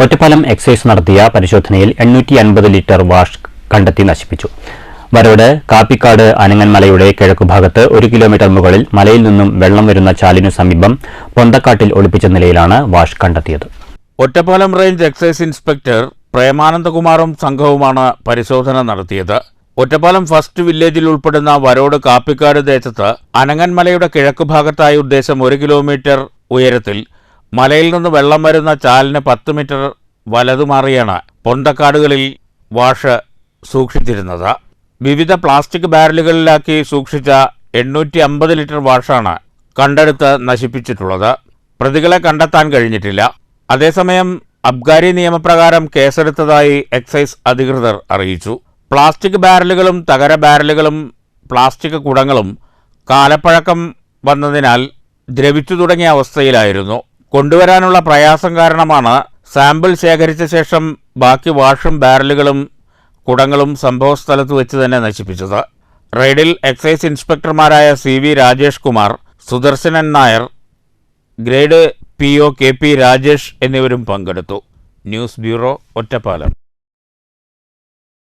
Ottapalam excise നടത്തിയ പരിശോധനയിൽ 850 litre wash കണ്ടെത്തി നശിപ്പിച്ചു. വരോട് കാപ്പിക്കാട് അനങ്ങൻമലയുടെ കിഴക്കുഭാഗത്ത് 1 കിലോമീറ്റർ മുകളിൽ മലയിൽ നിന്നും വെള്ളം വരുന്ന ചാലിനു സമീപം പൊന്തക്കാട്ടിൽ ഒളിപ്പിച്ച നിലയിലാണ് വാഷ് കണ്ടെത്തിയത്. ഒറ്റപ്പാലം റേഞ്ച് എക്സൈസ് ഇൻസ്പെക്ടർ പ്രേമാനന്ദകുമാറും സംഘവുമാണ് പരിശോധന നടത്തിയത്. ഒറ്റപ്പാലം ഫസ്റ്റ് വില്ലേജിൽ ഉൾപ്പെടുന്ന വരോട് കാപ്പിക്കാട് ദേശത്ത് അനങ്ങൻമലയുടെ കിഴക്കുഭാഗത്തായ ഉദ്ദേശം 1 കിലോമീറ്റർ ഉയരത്തിൽ മലയിൽ നിന്ന് വെള്ളം വരുന്ന ചാലിന് 10 മീറ്റർ വലതുമാറിയാണ് പൊന്തക്കാടുകളിൽ വാഷ് സൂക്ഷിച്ചിരുന്നത്. വിവിധ പ്ലാസ്റ്റിക് ബാരലുകളിലാക്കി സൂക്ഷിച്ച 850 ലിറ്റർ വാഷാണ് കണ്ടെടുത്ത് നശിപ്പിച്ചിട്ടുള്ളത്. പ്രതികളെ കണ്ടെത്താൻ കഴിഞ്ഞിട്ടില്ല. അതേസമയം അബ്കാരി നിയമപ്രകാരം കേസെടുത്തതായി എക്സൈസ് അധികൃതർ അറിയിച്ചു. പ്ലാസ്റ്റിക് ബാരലുകളും തകര ബാരലുകളും പ്ലാസ്റ്റിക് കുടങ്ങളും കാലപ്പഴക്കം വന്നതിനാൽ ദ്രവിച്ചു തുടങ്ങിയ അവസ്ഥയിലായിരുന്നു. കൊണ്ടുവരാനുള്ള പ്രയാസം കാരണമാണ് സാമ്പിൾ ശേഖരിച്ച ശേഷം ബാക്കി വാഷും ബാരലുകളും കുടങ്ങളും സംഭവസ്ഥലത്ത് വെച്ച് തന്നെ നശിപ്പിച്ചത്. റെയ്ഡിൽ എക്സൈസ് ഇൻസ്പെക്ടർമാരായ CV Rajesh Kumar, Sudarshanan Nair, grade PO KP Rajesh എന്നിവരും പങ്കെടുത്തു. News bureau, Ottapalam.